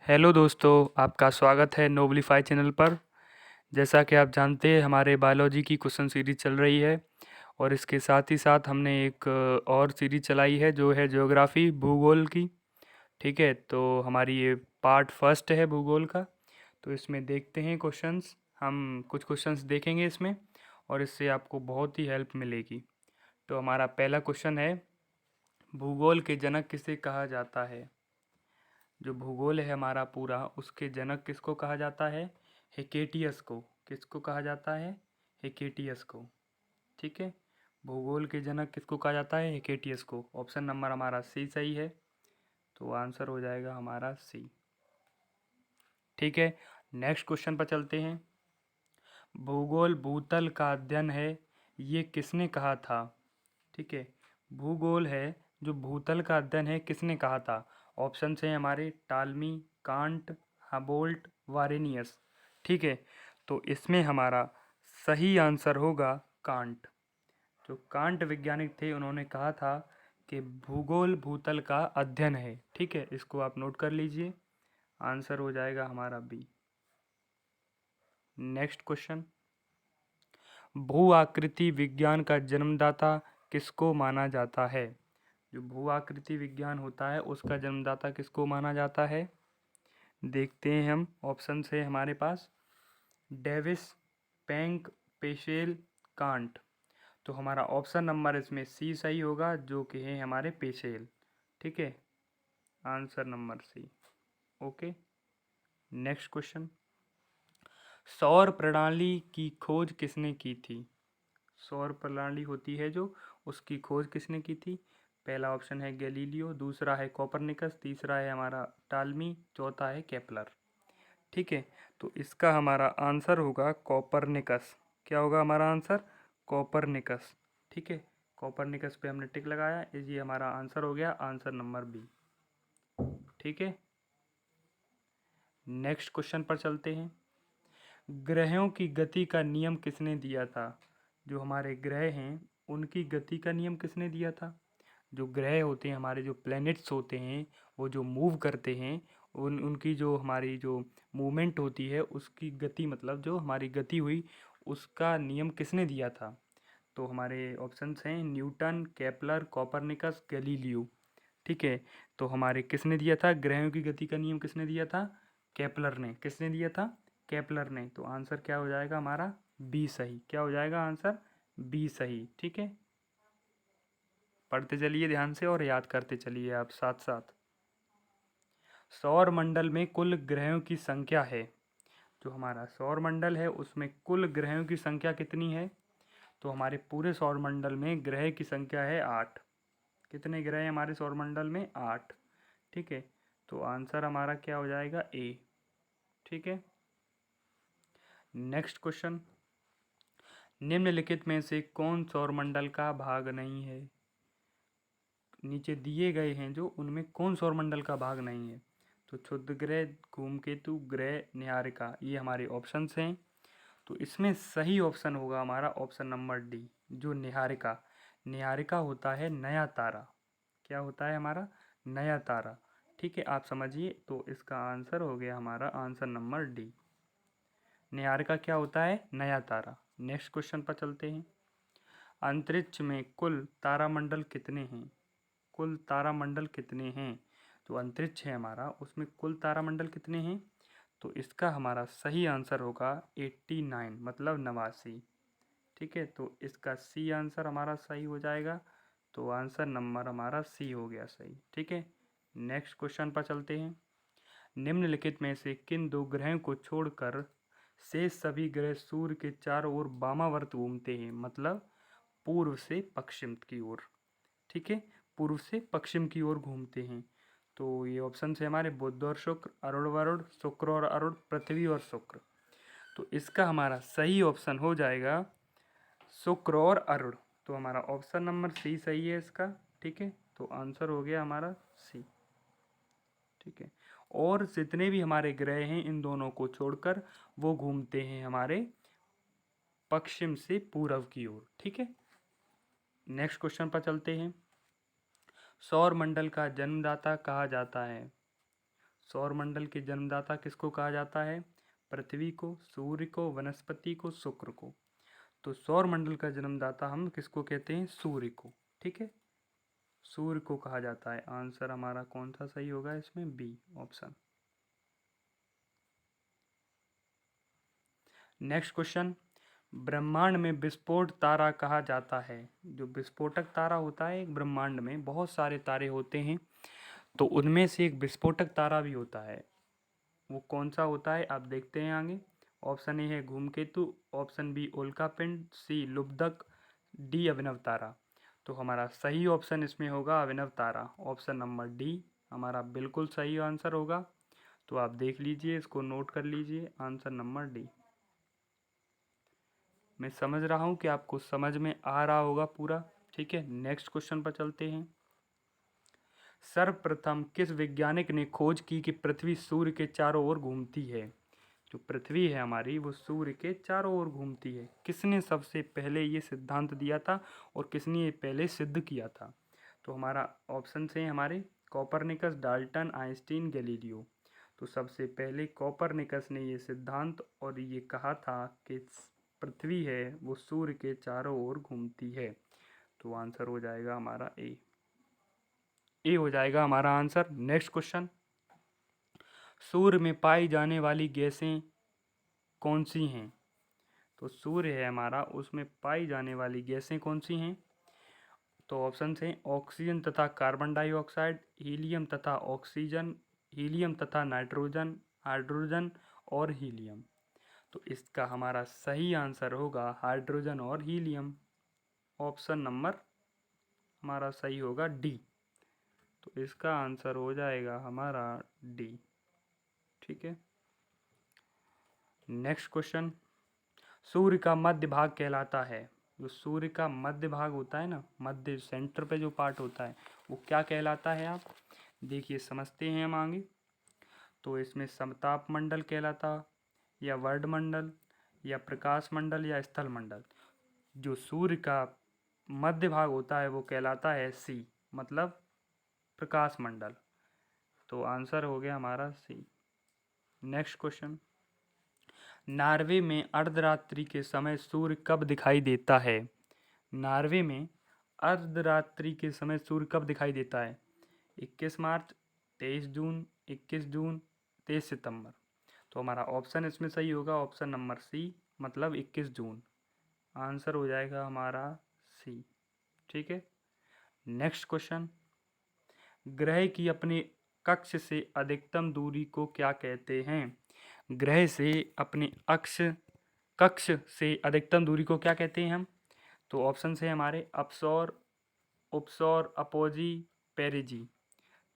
Hello दोस्तों, आपका स्वागत है नोबलीफाई चैनल पर। जैसा कि आप जानते हैं, हमारे बायोलॉजी की क्वेश्चन सीरीज चल रही है और इसके साथ ही साथ हमने एक और सीरीज चलाई है जो है ज्योग्राफी भूगोल की। ठीक है, तो हमारी ये पार्ट फर्स्ट है भूगोल का। तो इसमें देखते हैं क्वेश्चंस। हम कुछ क्वेश्चंस देखेंगे इसमें और इससे आपको बहुत ही हेल्प मिलेगी। तो हमारा पहला क्वेश्चन है, भूगोल के जनक किसे कहा जाता है? जो भूगोल है हमारा पूरा, उसके जनक किसको कहा जाता है? हेकेटियस को। किसको कहा जाता है? हेकेटियस को। ठीक है, भूगोल के जनक किसको कहा जाता है? हेकेटियस को। ऑप्शन नंबर हमारा सी सही है, तो आंसर हो जाएगा हमारा सी। ठीक है, नेक्स्ट क्वेश्चन पर चलते हैं। भूगोल भूतल का अध्ययन है, ये किसने कहा था? ठीक है, भूगोल है जो भूतल का अध्ययन है, किसने कहा था? ऑप्शन है हमारे टालमी, कांट, हबोल्ट, वारेनियस। ठीक है, तो इसमें हमारा सही आंसर होगा कांट। जो कांट वैज्ञानिक थे, उन्होंने कहा था कि भूगोल भूतल का अध्ययन है। ठीक है, इसको आप नोट कर लीजिए, आंसर हो जाएगा हमारा बी। नेक्स्ट क्वेश्चन, भू आकृति विज्ञान का जन्मदाता किसको माना जाता है? जो भू आकृति विज्ञान होता है, उसका जन्मदाता किसको माना जाता है? देखते हैं हम। ऑप्शन है हमारे पास डेविस, पेंक, पेशेल, कांट। तो हमारा ऑप्शन नंबर इसमें सी सही होगा, जो कि है हमारे पेशेल। ठीक है, answer number C. Okay, next question, सौर प्रणाली की खोज किसने की थी? सौर प्रणाली होती है जो, उसकी खोज किसने की थी? पहला ऑप्शन है गैलीलियो, दूसरा है कोपरनिकस, तीसरा है हमारा टालमी, चौथा है केपलर। ठीक है, तो इसका हमारा आंसर होगा कोपरनिकस। क्या होगा हमारा आंसर? कोपरनिकस। ठीक है, कोपरनिकस पे हमने टिक लगाया, ये हमारा आंसर हो गया, आंसर नंबर बी। ठीक है, नेक्स्ट क्वेश्चन पर चलते हैं। ग्रहों की गति का नियम किसने दिया था? जो हमारे ग्रह हैं, उनकी गति का नियम किसने दिया था? जो ग्रह होते हैं हमारे, जो प्लैनेट्स होते हैं, वो जो मूव करते हैं, उनकी जो हमारी जो मूवमेंट होती है, उसकी गति, मतलब जो हमारी गति हुई, उसका नियम किसने दिया था? तो हमारे ऑप्शंस हैं न्यूटन, केपलर, कोपरनिकस, गैलीलियो। ठीक है, तो हमारे किसने दिया था ग्रहों की गति का नियम? किसने दिया था? केपलर ने। किसने दिया था? केपलर ने। तो आंसर क्या हो जाएगा हमारा? बी सही। क्या हो जाएगा आंसर? बी सही। ठीक है, पढ़ते चलिए ध्यान से और याद करते चलिए आप साथ साथ। सौर मंडल में कुल ग्रहों की संख्या है। जो हमारा सौर मंडल है, उसमें कुल ग्रहों की संख्या कितनी है? तो हमारे पूरे सौर मंडल में ग्रह की संख्या है 8। कितने ग्रह हैं हमारे सौर मंडल में? 8। ठीक है, तो आंसर हमारा क्या हो जाएगा? ए। ठीक है, नेक्स्ट क्वेश्चन, निम्नलिखित में से कौन सौर मंडल का भाग नहीं है? नीचे दिए गए हैं जो, उनमें कौन सौर मंडल का भाग नहीं है? तो क्षुद्र ग्रह, धूमकेतु, ग्रह, न्यारिका, ये हमारे ऑप्शंस हैं। तो इसमें सही ऑप्शन होगा हमारा ऑप्शन नंबर डी, जो निहारिका। निहारिका होता है नया तारा। क्या होता है हमारा? नया तारा। ठीक है, आप समझिए, तो इसका आंसर हो गया हमारा आंसर नंबर डी। निहारिका क्या होता है? नया तारा। नेक्स्ट क्वेश्चन पर चलते हैं। अंतरिक्ष में कुल तारामंडल कितने हैं? कुल तारामंडल कितने हैं? जो अंतरिक्ष है हमारा, उसमें कुल तारामंडल कितने हैं? तो इसका हमारा सही आंसर होगा 89, मतलब 89। ठीक है, तो इसका सी आंसर हमारा सही हो जाएगा, तो आंसर नंबर हमारा सी हो गया सही। ठीक है, नेक्स्ट क्वेश्चन पर चलते हैं। निम्नलिखित में से किन दो ग्रहों को छोड़कर शेष सभी ग्रह सूर्य के चारों ओर वामावर्त घूमते हैं, मतलब पूर्व से पश्चिम की ओर? ठीक है, पूर्व से पश्चिम की ओर घूमते हैं। तो ये ऑप्शन है हमारे बुध और शुक्र, अरुण वरुण, शुक्र और अरुण, पृथ्वी और शुक्र। तो इसका हमारा सही ऑप्शन हो जाएगा शुक्र और अरुण। तो हमारा ऑप्शन नंबर सी सही है इसका। ठीक है, तो आंसर हो गया हमारा सी। ठीक है, और जितने भी हमारे ग्रह हैं, इन दोनों को छोड़कर वो घूमते हैं हमारे पश्चिम से पूर्व की ओर। ठीक है, नेक्स्ट क्वेश्चन पर चलते हैं। सौर मंडल का जन्मदाता कहा जाता है? सौरमंडल के जन्मदाता किसको कहा जाता है? पृथ्वी को, सूर्य को, वनस्पति को, शुक्र को। तो सौरमंडल का जन्मदाता हम किसको कहते हैं? सूर्य को। ठीक है, सूर्य को कहा जाता है। आंसर हमारा कौन सा सही होगा इसमें? B option. नेक्स्ट क्वेश्चन, ब्रह्मांड में विस्फोट तारा कहा जाता है। जो विस्फोटक तारा होता है, एक ब्रह्मांड में बहुत सारे तारे होते हैं, तो उनमें से एक विस्फोटक तारा भी होता है। वो कौन सा होता है आप देखते हैं आगे। ऑप्शन ए है धूमकेतु, ऑप्शन बी उल्कापिंड, सी लुब्धक, डी अभिनव तारा। तो हमारा सही ऑप्शन इसमें होगा अभिनव तारा। ऑप्शन नंबर डी हमारा बिल्कुल सही आंसर होगा। तो आप देख लीजिए, इसको नोट कर लीजिए, आंसर नंबर डी। मैं समझ रहा हूँ कि आपको समझ में आ रहा होगा पूरा। ठीक है, नेक्स्ट क्वेश्चन पर चलते हैं। सर्वप्रथम किस वैज्ञानिक ने खोज की कि पृथ्वी सूर्य के चारों ओर घूमती है? जो पृथ्वी है हमारी, वो सूर्य के चारों ओर घूमती है। किसने सबसे पहले ये सिद्धांत दिया था और किसने ये पहले सिद्ध किया था? तो हमारा ऑप्शन से हमारे कोपरनिकस, डाल्टन, आइंस्टीन, गैलीलियो। तो सबसे पहले कोपरनिकस ने ये सिद्धांत और ये कहा था कि पृथ्वी है वो सूर्य के चारों ओर घूमती है। तो आंसर हो जाएगा हमारा ए हो जाएगा हमारा आंसर। नेक्स्ट क्वेश्चन, सूर्य में पाई जाने वाली गैसें कौन सी हैं? तो सूर्य है हमारा, उसमें पाई जाने वाली गैसें कौन सी हैं? तो ऑप्शन हैं ऑक्सीजन तथा कार्बन डाइऑक्साइड, हीलियम तथा ऑक्सीजन, हीलियम तथा नाइट्रोजन, हाइड्रोजन और हीलियम। तो इसका हमारा सही आंसर होगा हाइड्रोजन और हीलियम। ऑप्शन नंबर हमारा सही होगा डी। तो इसका आंसर हो जाएगा हमारा डी। ठीक है, नेक्स्ट क्वेश्चन, सूर्य का मध्य भाग कहलाता है। जो सूर्य का मध्य भाग होता है ना, मध्य सेंटर पे जो पार्ट होता है, वो क्या कहलाता है? आप देखिए, समझते हैं हम आगे। तो इसमें समताप मंडल कहलाता, या वर्ड मंडल, या प्रकाश मंडल, या स्थल मंडल। जो सूर्य का मध्य भाग होता है वो कहलाता है सी, मतलब प्रकाश मंडल। तो आंसर हो गया हमारा सी। नेक्स्ट क्वेश्चन, नॉर्वे में अर्धरात्रि के समय सूर्य कब दिखाई देता है? नॉर्वे में अर्धरात्रि के समय सूर्य कब दिखाई देता है? 21 मार्च, 23 जून, 21 जून, 23 सितंबर। तो हमारा ऑप्शन इसमें सही होगा ऑप्शन नंबर सी, मतलब 21 जून। आंसर हो जाएगा हमारा सी। ठीक है, नेक्स्ट क्वेश्चन, ग्रह की अपने कक्ष से अधिकतम दूरी को क्या कहते हैं? ग्रह से अपने कक्ष से अधिकतम दूरी को क्या कहते हैं हम? तो ऑप्शन है हमारे अपसौर, उपसौर, अपोजी, पेरिजी।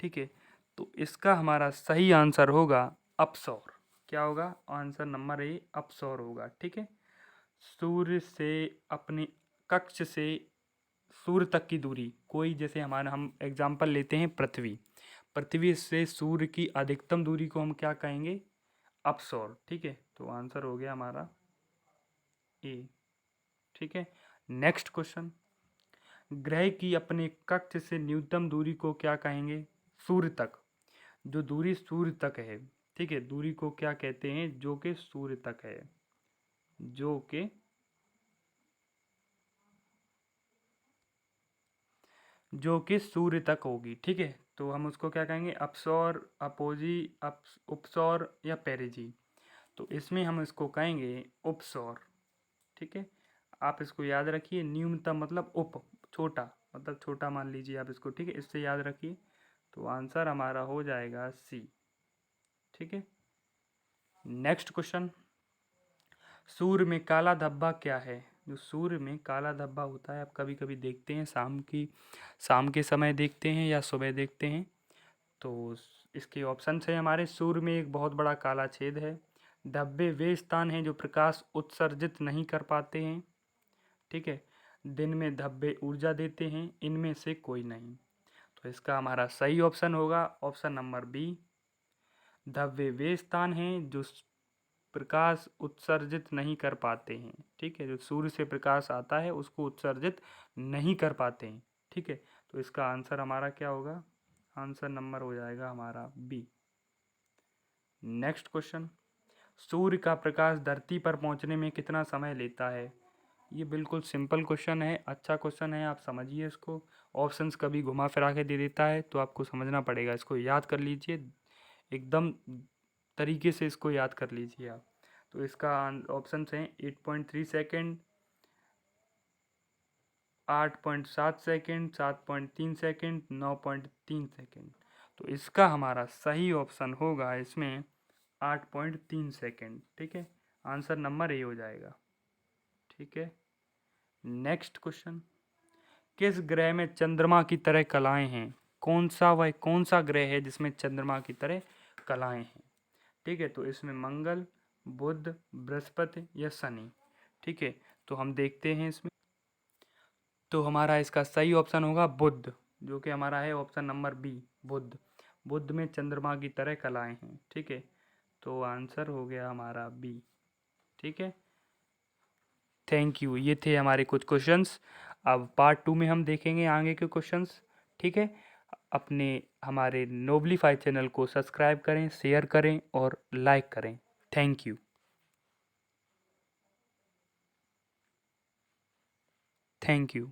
ठीक है, तो इसका हमारा सही आंसर होगा अपसौर। क्या होगा? आंसर नंबर ए अपसौर होगा। ठीक है, सूर्य से अपने कक्ष से सूर्य तक की दूरी, कोई जैसे हमारा हम एग्जाम्पल लेते हैं पृथ्वी, पृथ्वी से सूर्य की अधिकतम दूरी को हम क्या कहेंगे? अपसौर। ठीक है, तो आंसर हो गया हमारा ए। ठीक है, नेक्स्ट क्वेश्चन, ग्रह की अपने कक्ष से न्यूनतम दूरी को क्या कहेंगे? सूर्य तक, जो दूरी सूर्य तक है। ठीक है, दूरी को क्या कहते हैं? जो कि सूर्य तक है, जो कि सूर्य तक होगी। ठीक है, तो हम उसको क्या कहेंगे? अपसौर, अपोजी, उपसौर या पेरिजी। तो इसमें हम इसको कहेंगे उपसौर। ठीक है, आप इसको याद रखिए, न्यूनतम मतलब उप, छोटा मतलब छोटा मान लीजिए आप इसको। ठीक है, इससे याद रखिए। तो आंसर हमारा हो जाएगा सी। ठीक है, नेक्स्ट क्वेश्चन, सूर्य में काला धब्बा क्या है? जो सूर्य में काला धब्बा होता है, आप कभी कभी देखते हैं, शाम के समय देखते हैं या सुबह देखते हैं। तो इसके ऑप्शन है हमारे, सूर्य में एक बहुत बड़ा काला छेद है, धब्बे वे स्थान हैं जो प्रकाश उत्सर्जित नहीं कर पाते हैं। ठीक है, दिन में धब्बे ऊर्जा देते हैं, इनमें से कोई नहीं। तो इसका हमारा सही ऑप्शन होगा ऑप्शन नंबर बी, धब्बे वे स्थान हैं जो प्रकाश उत्सर्जित नहीं कर पाते हैं। ठीक है, जो सूर्य से प्रकाश आता है उसको उत्सर्जित नहीं कर पाते हैं। ठीक है, तो इसका आंसर हमारा क्या होगा? आंसर नंबर हो जाएगा हमारा बी। नेक्स्ट क्वेश्चन, सूर्य का प्रकाश धरती पर पहुंचने में कितना समय लेता है? ये बिल्कुल सिंपल क्वेश्चन है, अच्छा क्वेश्चन है, आप समझिए इसको। ऑप्शंस कभी घुमा फिरा के दे देता है तो आपको समझना पड़ेगा, इसको याद कर लीजिए, एकदम तरीके से इसको याद कर लीजिए आप। तो इसका ऑप्शन हैं 8.3 सेकेंड, 8.7 सेकेंड, 7.3 सेकेंड, 9.3 सेकेंड। तो इसका हमारा सही ऑप्शन होगा इसमें 8.3 सेकेंड। ठीक है, आंसर नंबर ए हो जाएगा। ठीक है, नेक्स्ट क्वेश्चन, किस ग्रह में चंद्रमा की तरह कलाएं हैं? कौन सा ग्रह है जिसमें चंद्रमा की तरह कलाएं हैं? ठीक है, तो इसमें मंगल, बुध, बृहस्पति या शनि। ठीक है, तो हम देखते हैं इसमें, तो हमारा इसका सही ऑप्शन होगा बुध, जो कि हमारा है ऑप्शन नंबर बी, बुध। बुध में चंद्रमा की तरह कलाएं हैं। ठीक है, तो आंसर हो गया हमारा बी। ठीक है, थैंक यू। ये थे हमारे कुछ क्वेश्चंस। अब पार्ट 2 में हम देखेंगे आगे के क्वेश्चंस। ठीक है, अपने हमारे नोबलीफाई चैनल को सब्सक्राइब करें, शेयर करें और लाइक करें। Thank you. Thank you.